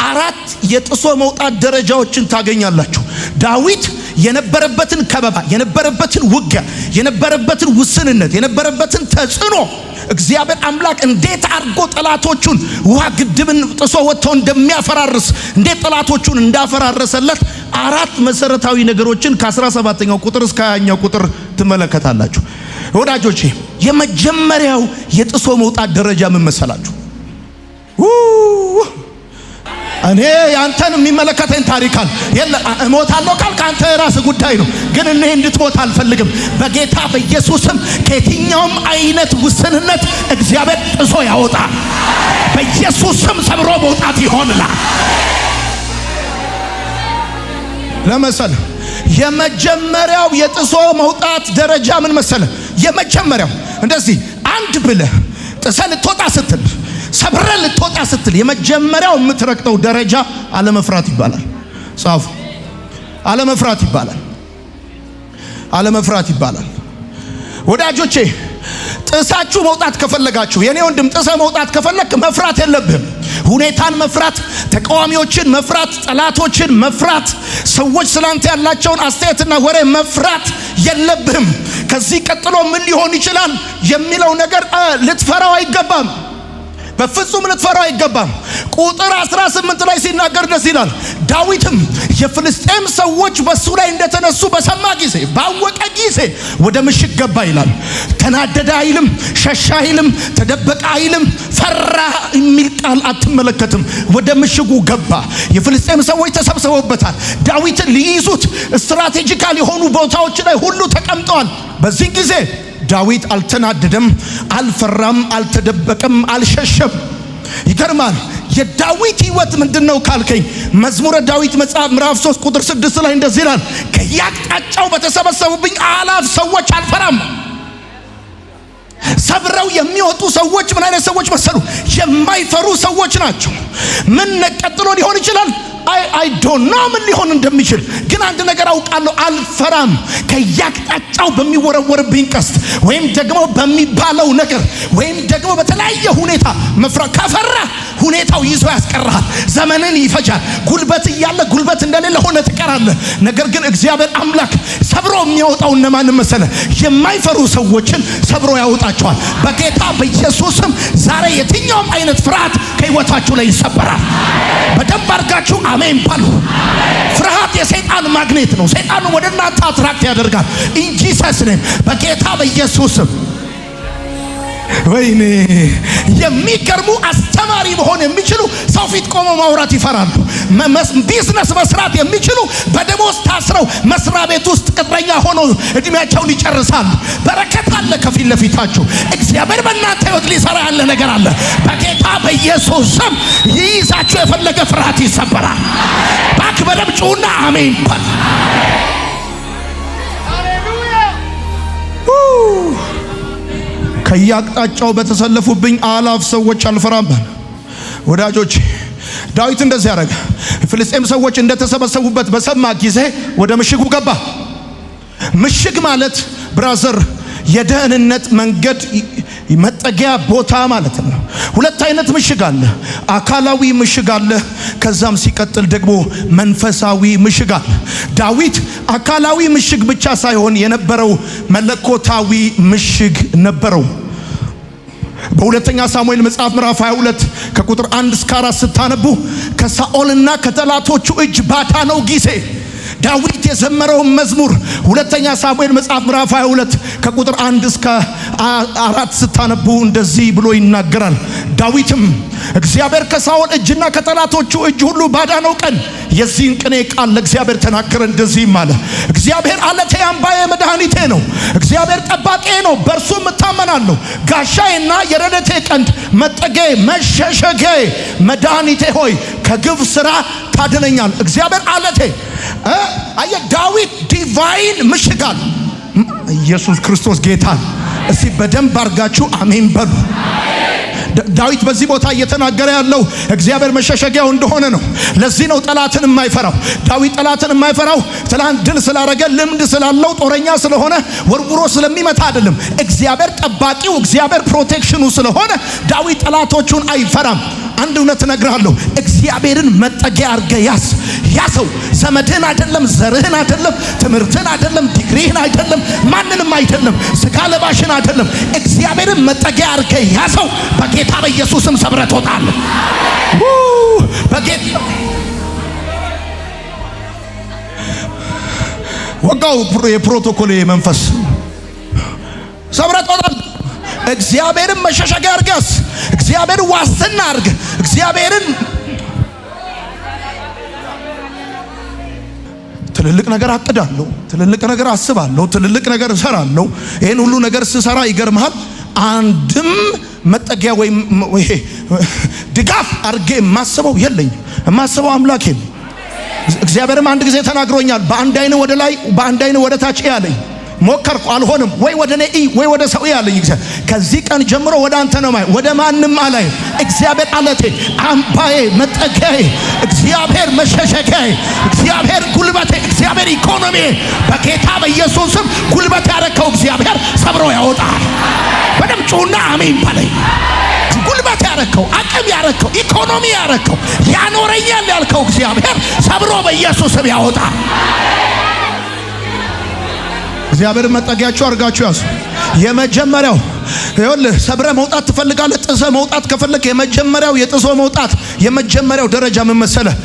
አራት የጥሶ መውጣት ደረጃዎችን ታገኛላችሁ። ዳዊት የነበረበትን ከበባ፣ የነበረበትን ውጊያ፣ የነበረበትን ውስንነት፣ የነበረበትን ተጽዕኖ እግዚአብሔር አምላክ እንዴት አድርጎ ጠላቶቹን ውሃ ግድብን ጥሶ ወጥቶ እንደሚያፈራርስ እንዴት ጠላቶቹን እንዳፈራረሰለት አራት መሰረታዊ ነገሮችን ከ17ኛው ቁጥር እስከ 20ኛው ቁጥር ትመለከታላችሁ። ወዳጆቼ የመጀመሪያው የጥሶ መውጣት ደረጃ ምን መሰላችሁ? እኔ ያንተን የሚመለከተኝ ታሪክ አለ። እሞታለሁ ካልክ አንተ የራስህ ጉዳይ ነው። ግን እኔ እንድትሞት አልፈልግም። በጌታ በኢየሱስም ከየትኛውም አይነት ውስንነት እግዚአብሔር ጥሶ ያወጣ። በኢየሱስም ሰብሮ መውጣት ይሆንላል። ለምሳሌ የመጀመሪያው የጥሶ መውጣት ደረጃ ምን መሰለ? የመጀመሪያው እንደዚህ አንድ ብለህ ጥሰህ ልትወጣ ስትል፣ ሰብረህ ልትወጣ ስትል የመጀመሪያው የምትረግጠው ደረጃ አለመፍራት ይባላል። ጻፉ። አለመፍራት ይባላል። አለመፍራት ይባላል። ወዳጆቼ ጥሳችሁ መውጣት ከፈለጋችሁ፣ የኔ ወንድም ጥሰህ መውጣት ከፈለክ መፍራት የለብህም። ሁኔታን መፍራት፣ ተቃዋሚዎችን መፍራት፣ ጠላቶችን መፍራት፣ ሰዎች ስላንተ ያላቸውን አስተያየትና ወሬ መፍራት የለብህም። ከዚህ ቀጥሎ ምን ሊሆን ይችላል የሚለው ነገር ልትፈራው አይገባም። በፍጹም ልትፈራው አይገባም። ቁጥር 18 ላይ ሲናገር ደስ ይላል። ዳዊትም የፍልስጤም ሰዎች በሱ ላይ እንደተነሱ በሰማ ጊዜ፣ ባወቀ ጊዜ ወደ ምሽግ ገባ ይላል። ተናደደ አይልም፣ ሸሻ አይልም፣ ተደበቀ አይልም፣ ፈራ የሚል ቃል አትመለከትም። ወደ ምሽጉ ገባ። የፍልስጤም ሰዎች ተሰብስበውበታል። ዳዊትን ሊይዙት ስትራቴጂካል የሆኑ ቦታዎች ላይ ሁሉ ተቀምጠዋል። በዚህ ጊዜ ዳዊት አልተናደደም፣ አልፈራም፣ አልተደበቀም፣ አልሸሸም። ይገርማል። የዳዊት ህይወት ምንድነው ካልከኝ መዝሙረ ዳዊት መጽሐፍ ምዕራፍ 3 ቁጥር 6 ላይ እንደዚህ ይላል፣ ከያቅጣጫው በተሰበሰቡብኝ አላፍ ሰዎች አልፈራም። ሰብረው የሚወጡ ሰዎች ምን አይነት ሰዎች መሰሉ? የማይፈሩ ሰዎች ናቸው። ምን ቀጥሎ ሊሆን ይችላል? አይ ዶንት ኖ ምን ሊሆን እንደሚችል፣ ግን አንድ ነገር አውቃለሁ፣ አልፈራም። ከያቅጣጫው በሚወረወርብኝ ቀስት ወይም ደግሞ በሚባለው ነገር ወይም ደግሞ በተለያየ ሁኔታ መፍራት ከፈራ ሁኔታው ይዞ ያስቀርሃል። ዘመንን ይፈጃል። ጉልበት እያለ ጉልበት እንደሌለ ሆነ ትቀራለህ። ነገር ግን እግዚአብሔር አምላክ ሰብሮ የሚያወጣው እነማን መሰለ? የማይፈሩ ሰዎችን ሰብሮ ያወጣቸዋል። በጌታ በኢየሱስም ዛሬ የትኛውም አይነት ፍርሃት ከህይወታችሁ ላይ ይሰበራል። በደንብ አድርጋችሁ አሜን በሉ። ፍርሃት የሰይጣን ማግኔት ነው። ሰይጣን ወደ እናንተ አትራክት ያደርጋል። ኢን ጂሰስ ኔም በጌታ በኢየሱስም። ወይኔ የሚገርሙ አስተማሪ መሆን የሚችሉ ሰው ፊት ቆመው ማውራት ይፈራሉ። ቢዝነስ መስራት የሚችሉ በደሞዝ ታስረው መስሪያ ቤት ውስጥ ቅጥረኛ ሆነው እድሜያቸውን ይጨርሳሉ። በረከት አለ ከፊት ለፊታችሁ። እግዚአብሔር በእናንተ ህይወት ሊሰራ ያለ ነገር አለ። በጌታ በኢየሱስ ስም ይይዛችሁ የፈለገ ፍርሃት ይሰበራል። ባክ በደም ጩና አሜን በል። ከያቅጣጫው በተሰለፉብኝ አላፍ ሰዎች አልፈራም። ወዳጆች ዳዊት እንደዚህ ያደረገ። ፍልስጤም ሰዎች እንደተሰበሰቡበት በሰማ ጊዜ ወደ ምሽጉ ገባ። ምሽግ ማለት ብራዘር የደህንነት መንገድ መጠጊያ ቦታ ማለት ነው። ሁለት አይነት ምሽግ አለ። አካላዊ ምሽግ አለ፣ ከዛም ሲቀጥል ደግሞ መንፈሳዊ ምሽግ አለ። ዳዊት አካላዊ ምሽግ ብቻ ሳይሆን የነበረው መለኮታዊ ምሽግ ነበረው። በሁለተኛ ሳሙኤል መጽሐፍ ምዕራፍ 22 ከቁጥር 1 እስከ 4 ስታነቡ ከሳኦልና ከጠላቶቹ እጅ ባዳነው ጊዜ ዳዊት የዘመረው መዝሙር ሁለተኛ ሳሙኤል መጽሐፍ ምዕራፍ 22 ከቁጥር 1 እስከ 4 ስታነቡ እንደዚህ ብሎ ይናገራል። ዳዊትም እግዚአብሔር ከሳኦል እጅና ከጠላቶቹ እጅ ሁሉ ባዳነው ቀን የዚህን ቅኔ ቃል ለእግዚአብሔር ተናገረ። እንደዚህም አለ፣ እግዚአብሔር አለቴ፣ አምባዬ፣ መድኃኒቴ ነው። እግዚአብሔር ጠባቂዬ ነው፣ በእርሱም እታመናለሁ። ጋሻዬና የረድኤቴ ቀንድ፣ መጠጊያዬ፣ መሸሸጊያዬ፣ መድኃኒቴ ሆይ ከግፍ ስራ ታድነኛል። እግዚአብሔር አለቴ። አየ ዳዊት ዲቫይን ምሽጋል። ኢየሱስ ክርስቶስ ጌታ። እስቲ በደንብ አርጋችሁ አሜን በሉ። ዳዊት በዚህ ቦታ እየተናገረ ያለው እግዚአብሔር መሸሸጊያው እንደሆነ ነው። ለዚህ ነው ጠላትን የማይፈራው። ዳዊት ጠላትን የማይፈራው ትላንት ድል ስላረገ ልምድ ስላለው ጦረኛ ስለሆነ ወርውሮ ስለሚመታ አይደለም። እግዚአብሔር ጠባቂው፣ እግዚአብሔር ፕሮቴክሽኑ ስለሆነ ዳዊት ጠላቶቹን አይፈራም። አንድ እውነት እነግርሃለሁ። እግዚአብሔርን መጠጊያ አድርገህ ያዝ። ያዘው። ዘመድህን አይደለም፣ ዘርህን አይደለም፣ ትምህርትህን አይደለም፣ ዲግሪህን አይደለም፣ ማንንም አይደለም፣ ስጋ ለባሽን አይደለም። እግዚአብሔርን መጠጊያ አድርገህ ያዘው። በጌታ በኢየሱስም ሰብረህ ትወጣለህ። በጌታ ወጋው የፕሮቶኮል መንፈስ ሰብረህ ትወጣለህ። እግዚአብሔርን መሸሸጊያ አድርገህ፣ እግዚአብሔርን ዋስትና አድርገህ፣ እግዚአብሔርን ትልልቅ ነገር አቅዳለሁ፣ ትልልቅ ነገር አስባለሁ፣ ትልልቅ ነገር እሰራለሁ። ይሄን ሁሉ ነገር ስሰራ ይገርምሃል፣ አንድም መጠጊያ ወይም ይሄ ድጋፍ አድርጌ የማስበው የለኝም። የማስበው አምላኬ ነው። እግዚአብሔርም አንድ ጊዜ ተናግሮኛል። በአንድ አይነ ወደ ላይ በአንድ አይነ ወደ ታች ያለኝ ሞከርኩ፣ አልሆንም። ወይ ወደ እኔ ወይ ወደ ሰው ያለኝ እግዚአብሔር ከዚህ ቀን ጀምሮ ወደ አንተ ነው ማይ፣ ወደ ማንም አላይ። እግዚአብሔር አለቴ፣ አምባዬ፣ መጠጊያዬ፣ እግዚአብሔር መሸሸጊያዬ፣ እግዚአብሔር ጉልበቴ፣ እግዚአብሔር ኢኮኖሚ፣ በጌታ በኢየሱስም ጉልበት ያረከው እግዚአብሔር ሰብሮ ያወጣል። በደም ጩና አሜን በለኝ። ጉልበት ያረከው፣ አቅም ያረከው፣ ኢኮኖሚ ያረከው፣ ያኖረኛል ያልከው እግዚአብሔር ሰብሮ በኢየሱስም ያወጣል። እግዚአብሔር መጠጊያችሁ አርጋችሁ ያዙ። የመጀመሪያው ይኸውልህ፣ ሰብረ መውጣት ትፈልጋለህ? ጥሰ መውጣት ከፈለክ የመጀመሪያው የጥሶ መውጣት የመጀመሪያው ደረጃ ምን መሰለህ?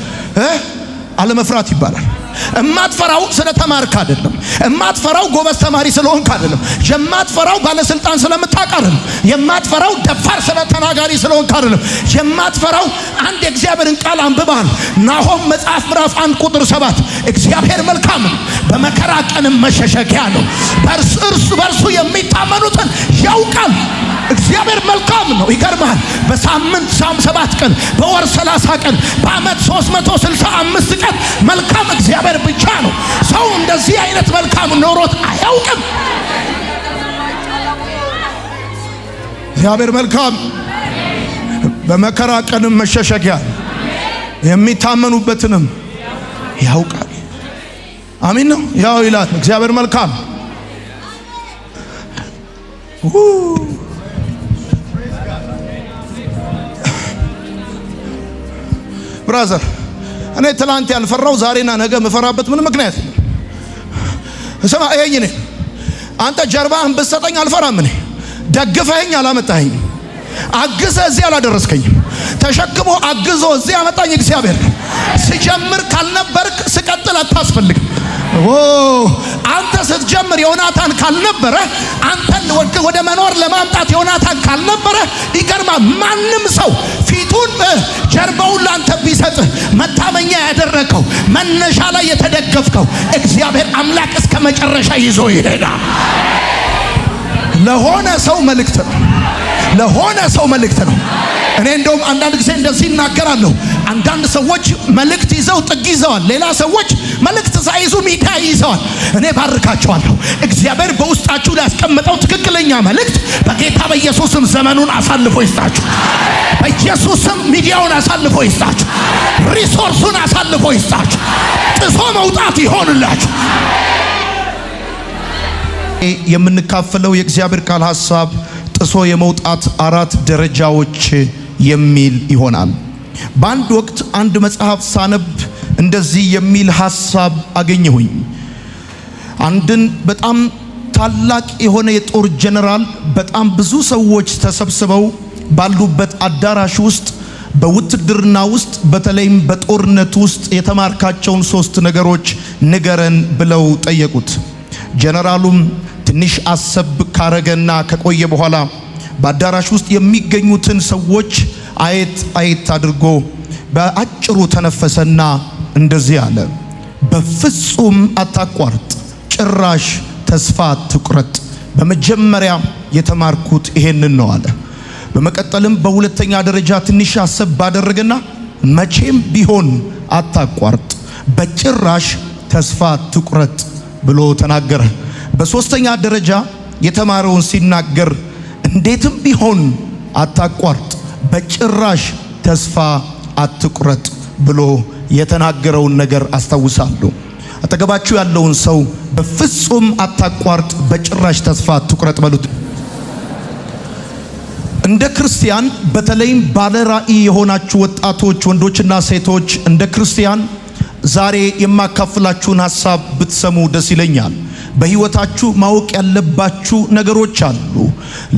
አለመፍራት ይባላል። እማትፈራው ስለተማርክ አይደለም። እማትፈራው ጎበዝ ተማሪ ስለሆንክ አይደለም። የማትፈራው ባለስልጣን ስለምታውቅ አይደለም። የማትፈራው ደፋር ስለተናጋሪ ስለሆንክ አይደለም። የማትፈራው አንድ የእግዚአብሔርን ቃል አንብበሃል። ናሆም መጽሐፍ ምዕራፍ 1 ቁጥር 7 እግዚአብሔር መልካም ነው፣ በመከራ ቀንም መሸሸጊያ ነው፣ በእርሱ የሚታመኑትን ያውቃል። እግዚአብሔር መልካም ነው። ይገርምሃል፣ በሳምንት 7 ቀን፣ በወር 30 ቀን፣ በአመት 365 ቀን መልካም እግዚአብሔር ብቻ ነው። ሰው እንደዚህ አይነት መልካም ኖሮት አያውቅም። እግዚአብሔር መልካም፣ በመከራ ቀንም መሸሸጊያ፣ የሚታመኑበትንም ያውቃል። አሜን ነው። ያው ይላል እግዚአብሔር መልካም። ብራዘር፣ እኔ ትላንት ያልፈራው ዛሬና ነገ መፈራበት ምን ምክንያት? ስማ እኔ አንተ ጀርባህን ብትሰጠኝ አልፈራም። እኔ ደግፈኸኝ አላመጣኸኝ፣ አግዘህ እዚህ አላደረስከኝም። ተሸክሞ አግዞ እዚህ ያመጣኝ እግዚአብሔር። ስጀምር ካልነበርክ ስቀጥል አታስፈልግም። አንተ ስትጀምር ዮናታን ካልነበረ፣ አንተን ወደ መኖር ለማምጣት ዮናታን ካልነበረ፣ ይገርማ ማንም ሰው ፊቱን ጀርባውን ላንተ ቢሰጥ መታመኛ ያደረከው መነሻ ላይ የተደገፍከው እግዚአብሔር አምላክ እስከ መጨረሻ ይዞ ይሄዳል። ለሆነ ሰው መልእክት ነው። ለሆነ ሰው መልእክት ነው። እኔ እንደውም አንዳንድ ጊዜ እንደዚህ እናገራለሁ። አንዳንድ ሰዎች መልእክት ይዘው ጥግ ይዘዋል። ሌላ ሰዎች መልእክት ሳይዙ ሚዲያ ይዘዋል። እኔ ባርካቸዋለሁ። እግዚአብሔር በውስጣችሁ ላይ ያስቀመጠው ትክክለኛ መልእክት በጌታ በኢየሱስም ዘመኑን አሳልፎ ይስጣችሁ። በኢየሱስም ሚዲያውን አሳልፎ ይስጣችሁ። ሪሶርሱን አሳልፎ ይስጣችሁ። ጥሶ መውጣት ይሆንላችሁ። የምንካፈለው የእግዚአብሔር ቃል ሐሳብ ጥሶ የመውጣት 4 ደረጃዎች የሚል ይሆናል። በአንድ ወቅት አንድ መጽሐፍ ሳነብ እንደዚህ የሚል ሐሳብ አገኘሁኝ። አንድን በጣም ታላቅ የሆነ የጦር ጀነራል በጣም ብዙ ሰዎች ተሰብስበው ባሉበት አዳራሽ ውስጥ በውትድርና ውስጥ በተለይም በጦርነት ውስጥ የተማርካቸውን 3 ነገሮች ንገረን ብለው ጠየቁት። ጀነራሉም ትንሽ አሰብ ካረገና ከቆየ በኋላ በአዳራሽ ውስጥ የሚገኙትን ሰዎች አየት አድርጎ በአጭሩ ተነፈሰና እንደዚህ አለ፣ በፍጹም አታቋርጥ፣ ጭራሽ ተስፋ አትቁረጥ። በመጀመሪያ የተማርኩት ይሄንን ነው አለ። በመቀጠልም በሁለተኛ ደረጃ ትንሽ አሰብ ባደረገና መቼም ቢሆን አታቋርጥ፣ በጭራሽ ተስፋ አትቁረጥ ብሎ ተናገረ። በሶስተኛ ደረጃ የተማረውን ሲናገር እንዴትም ቢሆን አታቋርጥ፣ በጭራሽ ተስፋ አትቁረጥ ብሎ የተናገረውን ነገር አስታውሳለሁ። አጠገባችሁ ያለውን ሰው በፍጹም አታቋርጥ፣ በጭራሽ ተስፋ አትቁረጥ በሉት። እንደ ክርስቲያን በተለይም ባለ ራእይ የሆናችሁ ወጣቶች ወንዶችና ሴቶች እንደ ክርስቲያን ዛሬ የማካፍላችሁን ሐሳብ ብትሰሙ ደስ ይለኛል። በህይወታችሁ ማወቅ ያለባችሁ ነገሮች አሉ።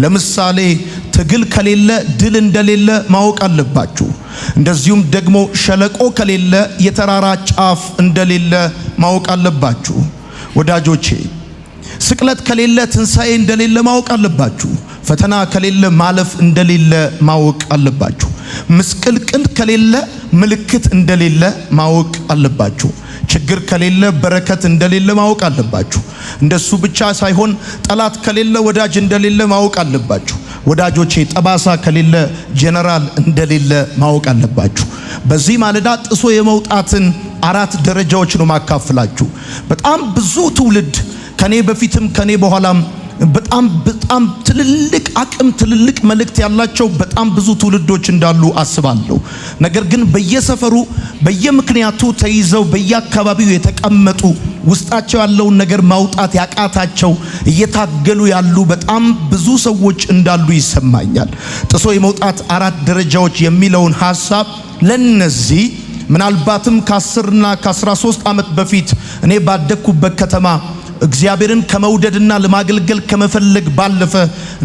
ለምሳሌ ትግል ከሌለ ድል እንደሌለ ማወቅ አለባችሁ። እንደዚሁም ደግሞ ሸለቆ ከሌለ የተራራ ጫፍ እንደሌለ ማወቅ አለባችሁ። ወዳጆቼ ስቅለት ከሌለ ትንሣኤ እንደሌለ ማወቅ አለባችሁ። ፈተና ከሌለ ማለፍ እንደሌለ ማወቅ አለባችሁ። ምስቅልቅል ከሌለ ምልክት እንደሌለ ማወቅ አለባችሁ። ችግር ከሌለ በረከት እንደሌለ ማወቅ አለባችሁ። እንደሱ ብቻ ሳይሆን ጠላት ከሌለ ወዳጅ እንደሌለ ማወቅ አለባችሁ። ወዳጆቼ ጠባሳ ከሌለ ጀነራል እንደሌለ ማወቅ አለባችሁ። በዚህ ማለዳ ጥሶ የመውጣትን 4 ደረጃዎች ነው ማካፍላችሁ። በጣም ብዙ ትውልድ ከኔ በፊትም ከኔ በኋላም በጣም ትልልቅ አቅም ትልልቅ መልእክት ያላቸው በጣም ብዙ ትውልዶች እንዳሉ አስባለሁ። ነገር ግን በየሰፈሩ በየምክንያቱ ተይዘው በየአካባቢው የተቀመጡ ውስጣቸው ያለውን ነገር ማውጣት ያቃታቸው እየታገሉ ያሉ በጣም ብዙ ሰዎች እንዳሉ ይሰማኛል። ጥሶ የመውጣት 4 ደረጃዎች የሚለውን ሐሳብ ለነዚህ ምናልባትም ከ10 እና ከ13 ዓመት በፊት እኔ ባደኩበት ከተማ እግዚአብሔርን ከመውደድና ለማገልገል ከመፈለግ ባለፈ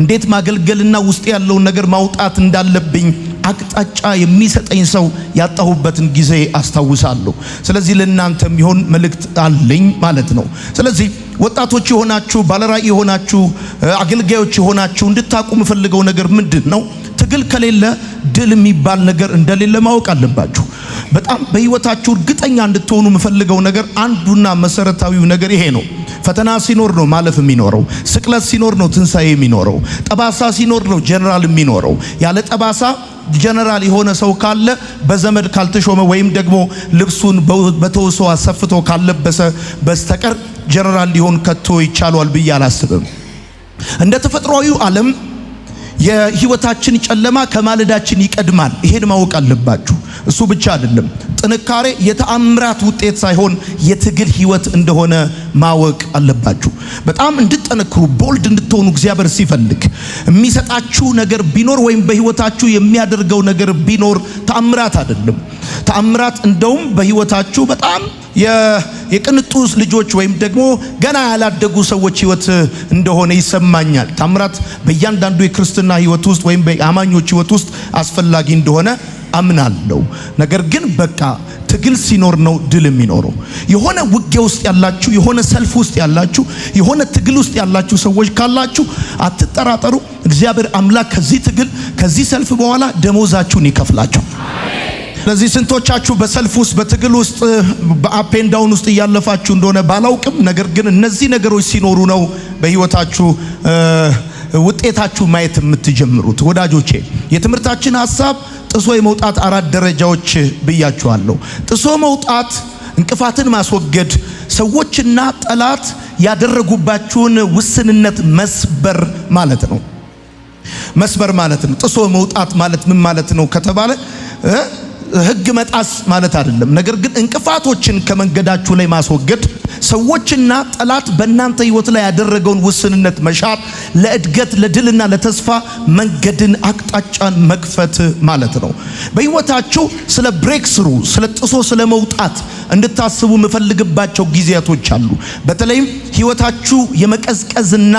እንዴት ማገልገልና ውስጥ ያለውን ነገር ማውጣት እንዳለብኝ አቅጣጫ የሚሰጠኝ ሰው ያጣሁበትን ጊዜ አስታውሳለሁ። ስለዚህ ለእናንተም ይሆን መልእክት አለኝ ማለት ነው። ስለዚህ ወጣቶች የሆናችሁ ባለራእይ የሆናችሁ አገልጋዮች የሆናችሁ እንድታቁ የምፈልገው ነገር ምንድነው? ትግል ከሌለ ድል የሚባል ነገር እንደሌለ ማወቅ አለባችሁ። በጣም በህይወታችሁ እርግጠኛ እንድትሆኑ የምፈልገው ነገር አንዱና መሰረታዊው ነገር ይሄ ነው። ፈተና ሲኖር ነው ማለፍ የሚኖረው። ስቅለት ሲኖር ነው ትንሣኤ የሚኖረው። ጠባሳ ሲኖር ነው ጀነራል የሚኖረው። ያለ ጠባሳ ጀነራል የሆነ ሰው ካለ በዘመድ ካልተሾመ ወይም ደግሞ ልብሱን በተወሰው አሰፍቶ ካልለበሰ በስተቀር ጀነራል ሊሆን ከቶ ይቻላል ብዬ አላስብም። እንደ ተፈጥሯዊው ዓለም የህይወታችን ጨለማ ከማለዳችን ይቀድማል። ይሄን ማወቅ አለባችሁ። እሱ ብቻ አይደለም፣ ጥንካሬ የተአምራት ውጤት ሳይሆን የትግል ህይወት እንደሆነ ማወቅ አለባችሁ። በጣም እንድትጠነክሩ ቦልድ እንድትሆኑ እግዚአብሔር ሲፈልግ የሚሰጣችሁ ነገር ቢኖር ወይም በህይወታችሁ የሚያደርገው ነገር ቢኖር ተአምራት አይደለም። ተአምራት እንደውም በህይወታችሁ በጣም የቅንጡስ ልጆች ወይም ደግሞ ገና ያላደጉ ሰዎች ህይወት እንደሆነ ይሰማኛል። ተአምራት በእያንዳንዱ የክርስትና ህይወት ውስጥ ወይም በአማኞች ህይወት ውስጥ አስፈላጊ እንደሆነ አምናለሁ። ነገር ግን በቃ ትግል ሲኖር ነው ድል የሚኖረው። የሆነ ውጊያ ውስጥ ያላችሁ፣ የሆነ ሰልፍ ውስጥ ያላችሁ፣ የሆነ ትግል ውስጥ ያላችሁ ሰዎች ካላችሁ አትጠራጠሩ። እግዚአብሔር አምላክ ከዚህ ትግል ከዚህ ሰልፍ በኋላ ደሞዛችሁን ይከፍላችሁ። ስለዚህ ስንቶቻችሁ በሰልፍ ውስጥ በትግል ውስጥ በአፕ ኤንድ ዳውን ውስጥ እያለፋችሁ እንደሆነ ባላውቅም፣ ነገር ግን እነዚህ ነገሮች ሲኖሩ ነው በህይወታችሁ ውጤታችሁ ማየት የምትጀምሩት። ወዳጆቼ የትምህርታችን ሐሳብ ጥሶ የመውጣት 4 ደረጃዎች ብያችኋለሁ። ጥሶ መውጣት እንቅፋትን ማስወገድ፣ ሰዎችና ጠላት ያደረጉባችሁን ውስንነት መስበር ማለት ነው። መስበር ማለት ነው። ጥሶ መውጣት ማለት ምን ማለት ነው ከተባለ ህግ መጣስ ማለት አይደለም። ነገር ግን እንቅፋቶችን ከመንገዳችሁ ላይ ማስወገድ፣ ሰዎችና ጠላት በእናንተ ህይወት ላይ ያደረገውን ውስንነት መሻር፣ ለእድገት ለድልና ለተስፋ መንገድን አቅጣጫን መክፈት ማለት ነው። በህይወታችሁ ስለ ብሬክ ስሩ ስለ ጥሶ ስለ መውጣት እንድታስቡ የምፈልግባቸው ጊዜያቶች አሉ። በተለይም ህይወታችሁ የመቀዝቀዝና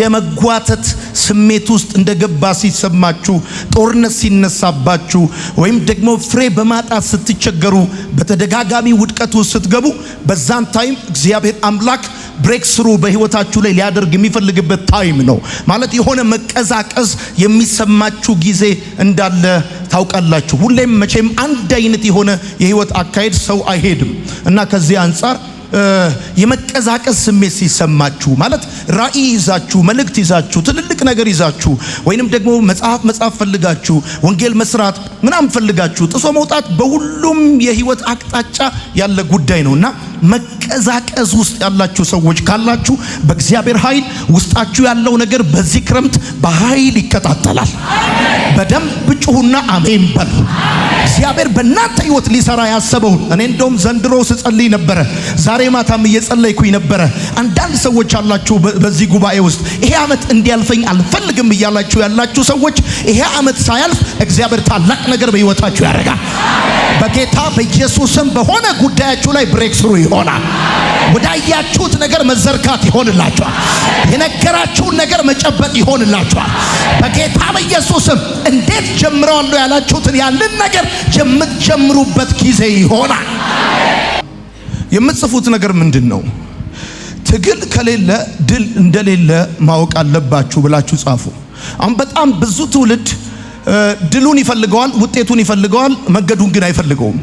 የመጓተት ስሜት ውስጥ እንደገባ ሲሰማችሁ፣ ጦርነት ሲነሳባችሁ ወይም ደግሞ ፍሬ በማጣት ስትቸገሩ፣ በተደጋጋሚ ውድቀት ውስጥ ስትገቡ፣ በዛን ታይም እግዚአብሔር አምላክ ብሬክ ስሩ በህይወታችሁ ላይ ሊያደርግ የሚፈልግበት ታይም ነው። ማለት የሆነ መቀዛቀዝ የሚሰማችሁ ጊዜ እንዳለ ታውቃላችሁ። ሁሌም መቼም አንድ አይነት የሆነ የህይወት አካሄድ ሰው አይሄድም እና ከዚህ አንፃር የመቀዛቀዝ ስሜት ሲሰማችሁ ማለት ራእይ ይዛችሁ መልእክት ይዛችሁ ትልልቅ ነገር ይዛችሁ ወይንም ደግሞ መጽሐፍ ፈልጋችሁ ወንጌል መስራት ምናምን ፈልጋችሁ ጥሶ መውጣት በሁሉም የህይወት አቅጣጫ ያለ ጉዳይ ነውና መቀዛቀዝ ውስጥ ያላችሁ ሰዎች ካላችሁ በእግዚአብሔር ኃይል ውስጣችሁ ያለው ነገር በዚህ ክረምት በኃይል ይቀጣጠላል። በደንብ ጩሁና አሜን በሉ። እግዚአብሔር በእናንተ ህይወት ሊሰራ ያሰበውን እኔ እንደውም ዘንድሮ ስጸልይ ነበረ፣ ዛሬ ማታም እየጸለይኩኝ ነበረ። አንዳንድ ሰዎች አላችሁ በዚህ ጉባኤ ውስጥ ይሄ ዓመት እንዲያልፈኝ አልፈልግም እያላችሁ ያላችሁ ሰዎች ይሄ ዓመት ሳያልፍ እግዚአብሔር ታላቅ ነገር በህይወታችሁ ያደርጋል። በጌታ በኢየሱስም በሆነ ጉዳያችሁ ላይ ብሬክ ስሩ ይሆናል። ወዳያችሁት ነገር መዘርጋት ይሆንላችኋል። የነገራችሁን ነገር መጨበጥ ይሆንላችኋል። በጌታ በኢየሱስም እንዴት ጀምረዋለሁ ያላችሁትን ያንን ነገር የምትጀምሩበት ጊዜ ይሆናል። የምትጽፉት ነገር ምንድነው? ትግል ከሌለ ድል እንደሌለ ማወቅ አለባችሁ ብላችሁ ጻፉ። አሁን በጣም ብዙ ትውልድ ድሉን ይፈልገዋል፣ ውጤቱን ይፈልገዋል፣ መንገዱን ግን አይፈልገውም።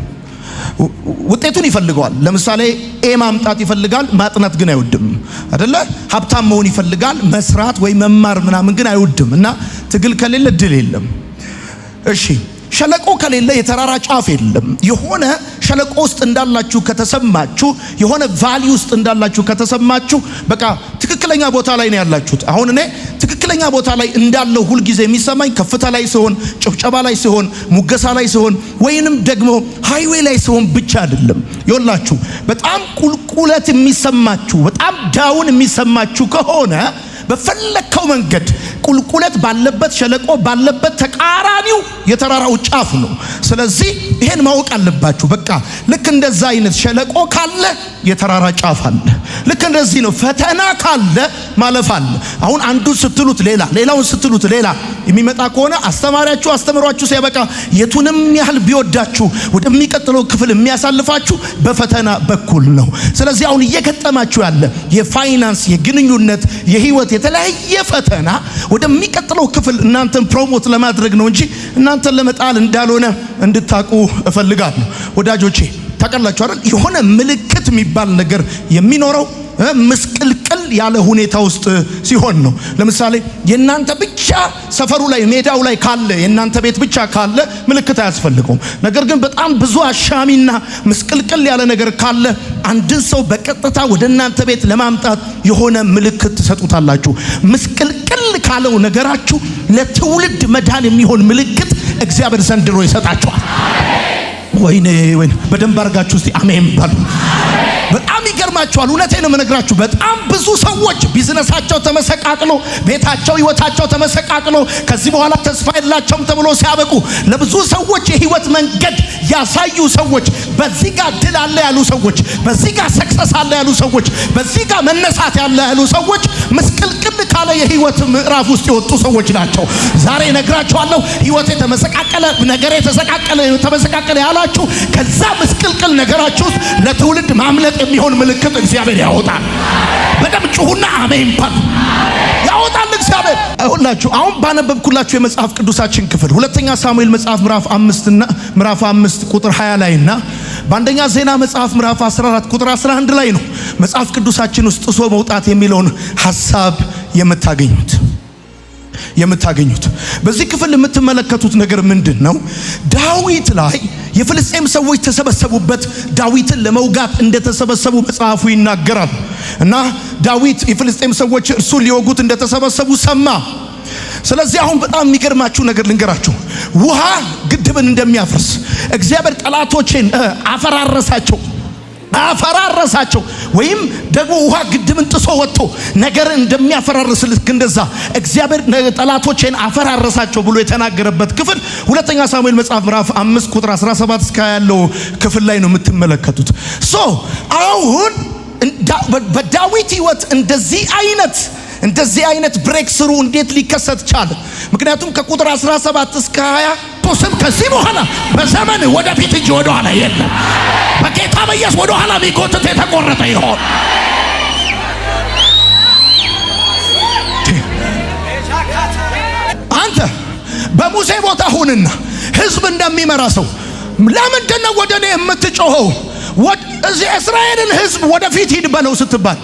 ውጤቱን ይፈልገዋል። ለምሳሌ ኤ ማምጣት ይፈልጋል፣ ማጥናት ግን አይወድም አይደለ? ሀብታም መሆን ይፈልጋል፣ መስራት ወይ መማር ምናምን ግን አይወድም። እና ትግል ከሌለ ድል የለም። እሺ ሸለቆ ከሌለ የተራራ ጫፍ የለም። የሆነ ሸለቆ ውስጥ እንዳላችሁ ከተሰማችሁ፣ የሆነ ቫሊ ውስጥ እንዳላችሁ ከተሰማችሁ በቃ ትክክለኛ ቦታ ላይ ነው ያላችሁት። አሁን እኔ ትክክለኛ ቦታ ላይ እንዳለው ሁል ጊዜ የሚሰማኝ ከፍታ ላይ ሲሆን፣ ጭብጨባ ላይ ሲሆን፣ ሙገሳ ላይ ሲሆን ወይንም ደግሞ ሃይዌይ ላይ ሲሆን ብቻ አይደለም። ይኸውላችሁ በጣም ቁልቁለት የሚሰማችሁ፣ በጣም ዳውን የሚሰማችሁ ከሆነ በፈለከው መንገድ ቁልቁለት ባለበት ሸለቆ ባለበት ተቃራኒው የተራራው ጫፍ ነው። ስለዚህ ይሄን ማወቅ አለባችሁ። በቃ ልክ እንደዛ አይነት ሸለቆ ካለ የተራራ ጫፍ አለ። ልክ እንደዚህ ነው። ፈተና ካለ ማለፍ አለ። አሁን አንዱ ስትሉት ሌላ፣ ሌላውን ስትሉት ሌላ የሚመጣ ከሆነ አስተማሪያችሁ አስተምሯችሁ ሲያበቃ የቱንም ያህል ቢወዳችሁ ወደሚቀጥለው ክፍል የሚያሳልፋችሁ በፈተና በኩል ነው። ስለዚህ አሁን እየገጠማችሁ ያለ የፋይናንስ፣ የግንኙነት፣ የህይወት የተለያየ ፈተና ወደሚቀጥለው ክፍል እናንተን ፕሮሞት ለማድረግ ነው እንጂ እናንተን ለመጣል እንዳልሆነ እንድታቁ እፈልጋለሁ። ወዳጆቼ ታውቃላችሁ አይደል? የሆነ ምልክት የሚባል ነገር የሚኖረው ምስቅልቅል ያለ ሁኔታ ውስጥ ሲሆን ነው። ለምሳሌ የናንተ ብቻ ሰፈሩ ላይ ሜዳው ላይ ካለ የናንተ ቤት ብቻ ካለ ምልክት አያስፈልገውም። ነገር ግን በጣም ብዙ አሻሚና ምስቅልቅል ያለ ነገር ካለ አንድን ሰው በቀጥታ ወደ እናንተ ቤት ለማምጣት የሆነ ምልክት ትሰጡታላችሁ። ምስቅልቅል ካለው ነገራችሁ ለትውልድ መዳን የሚሆን ምልክት እግዚአብሔር ዘንድሮ ይሰጣችኋል። ወይኔ በደንብ አድርጋችሁ እስቲ አሜን በሉ። በጣም ይገርማችኋል። እውነቴን ነው የምነግራችሁ። በጣም ብዙ ሰዎች ቢዝነሳቸው ተመሰቃቅሎ፣ ቤታቸው፣ ህይወታቸው ተመሰቃቅሎ ከዚህ በኋላ ተስፋ የላቸውም ተብሎ ሲያበቁ ለብዙ ሰዎች የህይወት መንገድ ያሳዩ ሰዎች፣ በዚህ ጋር ድል አለ ያሉ ሰዎች፣ በዚህ ጋር ሰክሰስ አለ ያሉ ሰዎች፣ በዚህ ጋር መነሳት ያለ ያሉ ሰዎች ምስቅልቅል ካለ የህይወት ምዕራፍ ውስጥ የወጡ ሰዎች ናቸው። ዛሬ ነግራችኋለሁ። ህይወቴ ተመሰቃቀለ፣ ነገሬ ተመሰቃቀለ ያላችሁ ከዛ ምስቅልቅል ነገራችሁ ለትውልድ ማምለጥ የሚሆን ምልክት እግዚአብሔር ያወጣል። በደም ጩሁና አሜን በሉ። ያወጣል እግዚአብሔር። ሁላችሁ አሁን ባነበብኩላችሁ የመጽሐፍ ቅዱሳችን ክፍል ሁለተኛ ሳሙኤል መጽሐፍ ምዕራፍ 5 ቁጥር 20 ላይና በአንደኛ ዜና መጽሐፍ ምዕራፍ 14 ቁጥር 11 ላይ ነው መጽሐፍ ቅዱሳችን ውስጥ ጥሶ መውጣት የሚለውን ሐሳብ የምታገኙት። በዚህ ክፍል የምትመለከቱት ነገር ምንድነው? ዳዊት ላይ የፍልስጤም ሰዎች ተሰበሰቡበት። ዳዊትን ለመውጋት እንደተሰበሰቡ መጽሐፉ ይናገራል። እና ዳዊት የፍልስጤም ሰዎች እርሱን ሊወጉት እንደተሰበሰቡ ሰማ። ስለዚህ አሁን በጣም የሚገርማችሁ ነገር ልንገራችሁ። ውሃ ግድብን እንደሚያፈርስ እግዚአብሔር ጠላቶቼን አፈራረሳቸው ወይም ደግሞ ውሃ ግድብን ጥሶ ወጥቶ ነገር እንደሚያፈራርስ ልክ እንደዛ እግዚአብሔር ጠላቶቼን አፈራረሳቸው ብሎ የተናገረበት ክፍል ሁለተኛ ሳሙኤል መጽሐፍ ምዕራፍ 5 ቁጥር 17 እስከ ያለው ክፍል ላይ ነው የምትመለከቱት። አሁን በዳዊት ህይወት እንደዚህ አይነት ብሬክ ስሩ እንዴት ሊከሰት ቻለ? ምክንያቱም ከቁጥር 17 እስከ 20 ቶስም ከዚህ በኋላ በዘመን ወደፊት እንጂ ወደ ኋላ የለም። በጌታ በኢየሱስ ወደ ኋላ ቢጎትት የተቆረጠ ይሆን። አንተ በሙሴ ቦታ ሁንና ህዝብ እንደሚመራ ሰው ለምንድን ነው ወደ እኔ የምትጮኸው? እዚህ እስራኤልን ህዝብ ወደፊት ሂድ በለው ስትባል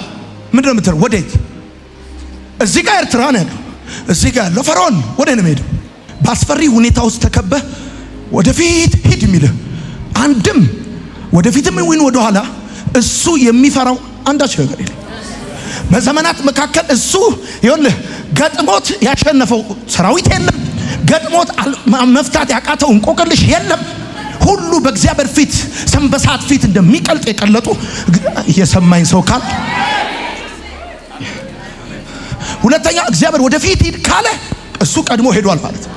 ምንድን ነው የምትለው? ወዴት? እዚህ ጋር ኤርትራ ነው ያለው፣ እዚህ ጋር ያለው ፈርዖን ወደ እኔ ሄድ። በአስፈሪ ሁኔታ ውስጥ ተከበህ ወደፊት ሂድ የሚልህ አንድም ወደፊትም ወይን ወደ ኋላ እሱ የሚፈራው አንዳች ነገር የለም። በዘመናት መካከል እሱ ይኸውልህ ገጥሞት ያሸነፈው ሰራዊት የለም። ገጥሞት መፍታት ያቃተው እንቆቅልሽ የለም። ሁሉ በእግዚአብሔር ፊት ሰንበሳት ፊት እንደሚቀልጥ የቀለጡ የሰማኝ ሰው ካለ ሁለተኛ እግዚአብሔር ወደፊት ሂድ ካለ እሱ ቀድሞ ሄዷል ማለት ነው።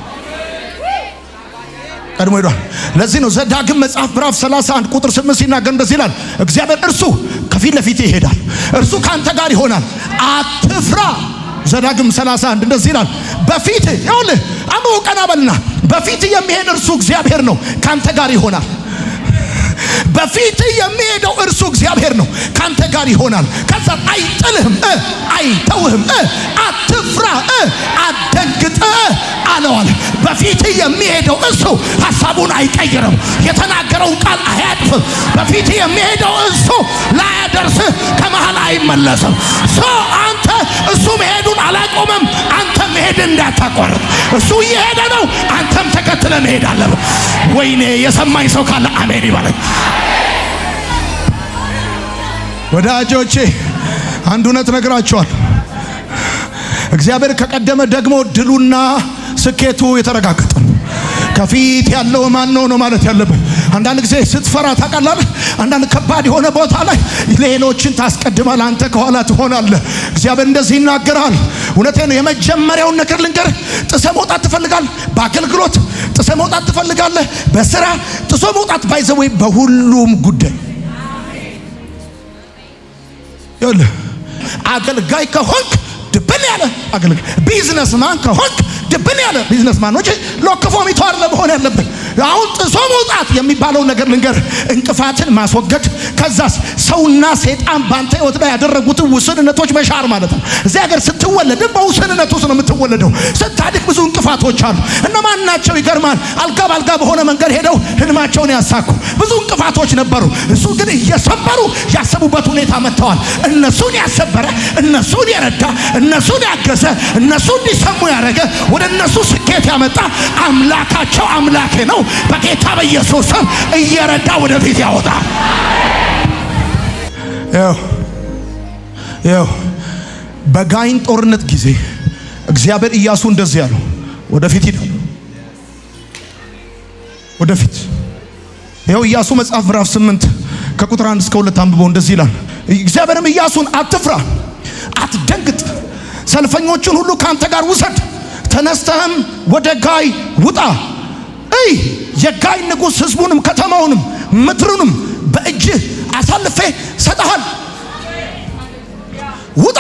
ቀድሞ ሄዷል። ለዚህ ነው ዘዳግም መጽሐፍ ምዕራፍ 31 ቁጥር 8 ሲናገር እንደዚህ ይላል፣ እግዚአብሔር እርሱ ከፊት ለፊት ይሄዳል፣ እርሱ ካንተ ጋር ይሆናል፣ አትፍራ። ዘዳግም 31 እንደዚህ ይላል፣ በፊት ይኸውልህ አምቦ ቀና በልና በፊት የሚሄድ እርሱ እግዚአብሔር ነው፣ ካንተ ጋር ይሆናል። በፊት የሚሄደው እርሱ እግዚአብሔር ነው፣ ካንተ ጋር ይሆናል። ከዛ አይጥልህም፣ አይተውህም፣ አትፍራ፣ አትደንግጥ አለዋል። በፊት የሚሄደው እሱ ሐሳቡን አይቀይርም፣ የተናገረውን ቃል አያጥፍም። በፊት የሚሄደው እሱ ላያደርስህ ከመሃል አይመለስም። አንተ እሱ መሄዱን አላቆመም፣ አንተ መሄድ እንዳታቋርጥ። እሱ እየሄደ ነው፣ አንተም ተከትለ መሄድ አለብህ። ወይኔ የሰማኝ ሰው ካለ አሜን ይበለኝ። ወዳጆቼ አንድ እውነት ነግራቸዋል። እግዚአብሔር ከቀደመ ደግሞ ድሉና ስኬቱ የተረጋገጠ ነው። ከፊት ያለው ማን ነው ማለት ያለበት። አንዳንድ ጊዜ ስትፈራ ታውቃለህ፣ አንዳንድ ከባድ የሆነ ቦታ ላይ ሌሎችን ታስቀድማል፣ አንተ ከኋላ ትሆናለህ። እግዚአብሔር እንደዚህ ይናገራል። እውነቴን ነው። የመጀመሪያውን ነገር ልንገር፣ ጥሰህ መውጣት ትፈልጋለህ? በአገልግሎት ጥሰህ መውጣት ትፈልጋለህ? በስራ ጥሶ መውጣት ባይዘወይ በሁሉም ጉዳይ ይኸውልህ፣ አገልጋይ ከሆንክ ድብን ያለ አገልጋይ፣ ቢዝነስማን ከሆንክ ድብን ያለ ቢዝነስማን ነው እንጂ ሎክፎ ሚቷር ለመሆን ያለብን። አሁን ጥሶ መውጣት የሚባለው ነገር ልንገር፣ እንቅፋትን ማስወገድ፣ ከዛስ ሰውና ሰይጣን ባንተ ህይወት ላይ ያደረጉትን ውስንነቶች መሻር ማለት ነው። እዚህ ሀገር ስትወለድ በውስንነት ውስጥ ነው የምትወለደው። ስታድግ ብዙ እንቅፋቶች አሉ። እነማን ናቸው? ይገርማል። አልጋ ባልጋ በሆነ መንገድ ሄደው ህልማቸውን ያሳኩ ብዙ እንቅፋቶች ነበሩ። እሱ ግን እየሰበሩ ያሰቡበት ሁኔታ መጥተዋል። እነሱን ያሰበረ፣ እነሱን የረዳ፣ እነሱን ያገዘ፣ እነሱ እንዲሰሙ ያደረገ፣ ወደ እነሱ ስኬት ያመጣ አምላካቸው አምላኬ ነው። በጌታ በኢየሱስ ስም እየረዳ ወደፊት ያወጣል። ያው በጋይን ጦርነት ጊዜ እግዚአብሔር ኢያሱ እንደዚህ ያለው ወደፊት ሂድ፣ ወደፊት። ይኸው ኢያሱ መጽሐፍ ምዕራፍ 8 ከቁጥር 1 እስከ 2 አንብበው። እንደዚህ ይላል፣ እግዚአብሔርም ኢያሱን አትፍራ፣ አትደንግጥ፣ ሰልፈኞቹን ሁሉ ካንተ ጋር ውሰድ፣ ተነስተህም ወደ ጋይ ውጣ። የጋይ ንጉሥ ህዝቡንም ከተማውንም ምድሩንም በእጅህ አሳልፌ ሰጠሃል። ውጣ፣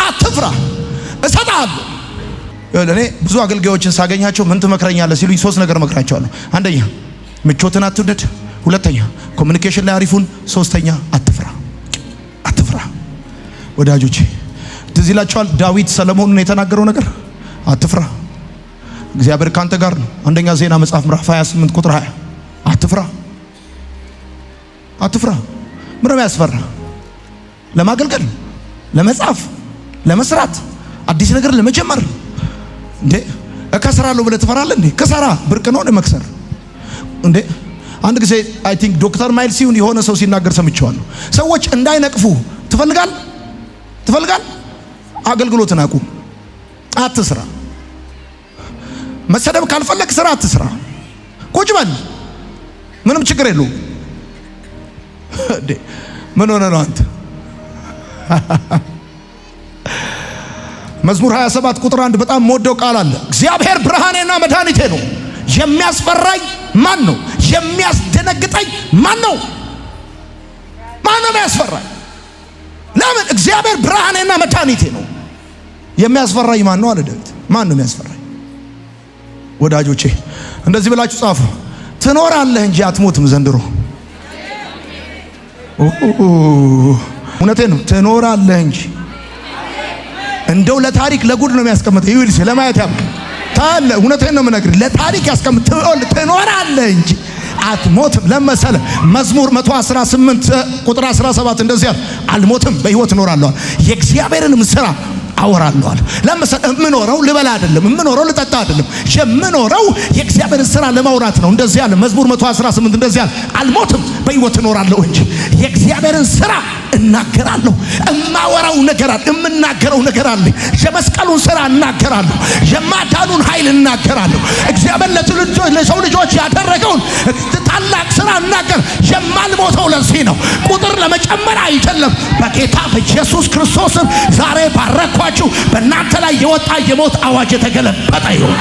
አትፍራ፣ እሰጥሃለሁ። እኔ ብዙ አገልጋዮችን ሳገኛቸው ምን ትመክረኛለህ ሲሉኝ 3 ነገር እመክራቸዋለሁ። አንደኛ ምቾትን አትውደድ፣ ሁለተኛ ኮሚኒኬሽን ላይ አሪፉን፣ ሶስተኛ አትፍራ። አትፍራ። ወዳጆቼ ትዝ ይላችኋል ዳዊት ሰለሞንን የተናገረው ነገር፣ አትፍራ እግዚአብሔር ካንተ ጋር ነው። አንደኛ ዜና መጽሐፍ ምዕራፍ 28 ቁጥር 20 አትፍራ፣ አትፍራ። ምንም ያስፈራ? ለማገልገል፣ ለመጻፍ፣ ለመስራት፣ አዲስ ነገር ለመጀመር እንዴ እከስራለሁ ብለህ ትፈራለህ እንዴ? ከሰራ ብርቅ ነው ለመክሰር እንዴ? አንድ ጊዜ አይ ቲንክ ዶክተር ማይል ሲሆን የሆነ ሰው ሲናገር ሰምቼዋለሁ። ሰዎች እንዳይነቅፉ ትፈልጋል? አገልግሎትን አቁም፣ አትስራ። መሰደብ ካልፈለግ ስራ አትስራ፣ ቁጭ በል፣ ምንም ችግር የለውም። ምን ሆነ ነው አንተ? መዝሙር 27 ቁጥር 1 በጣም የምወደው ቃል አለ። እግዚአብሔር ብርሃኔና መድኃኒቴ ነው፣ የሚያስፈራኝ ማን ነው? የሚያስደነግጠኝ ማን ነው? ማን ነው የሚያስፈራኝ? ለምን? እግዚአብሔር ብርሃኔና መድኃኒቴ ነው። የሚያስፈራኝ ማን ነው አለ ዳዊት። ማን ነው የሚያስፈራኝ? ወዳጆቼ እንደዚህ ብላችሁ ጻፉ። ትኖራለህ እንጂ አትሞትም ዘንድሮ። እውነቴን ነው። ትኖራለህ እንጂ እንደው ለታሪክ ለጉድ ነው የሚያስቀምጥ። ይውልሽ ለማየት ታለ እውነቴን ነው የምነግርህ። ለታሪክ ያስቀምጥ። ትኖራለህ እንጂ አትሞትም። ለመሰለ መዝሙር 118 ቁጥር 17 እንደዚህ ያለ አልሞትም በሕይወት እኖራለሁ። የእግዚአብሔርንም ሥራ አወራለሁ አለ። ለምሳሌ የምኖረው ልበላ አይደለም፣ የምኖረው ልጠጣ አይደለም፣ የምኖረው የእግዚአብሔርን ሥራ ለማውራት ነው። እንደዚህ አለ መዝሙር 118 እንደዚህ አለ፣ አልሞትም በሕይወት እኖራለሁ እንጂ የእግዚአብሔርን ሥራ እናገራለሁ። እማወራው ነገር አለ፣ እምናገረው ነገር አለ። የመስቀሉን ሥራ እናገራለሁ፣ የማዳኑን ኃይል እናገራለሁ። እግዚአብሔር ለሰው ልጆች ያደረገውን ታላቅ ሥራ እናገር። የማልሞተው ለዚህ ነው፣ ቁጥር ለመጨመር አይደለም። በጌታ በኢየሱስ ክርስቶስም ዛሬ ባረኳችሁ። በእናንተ ላይ የወጣ የሞት አዋጅ የተገለበጠ ይሁን።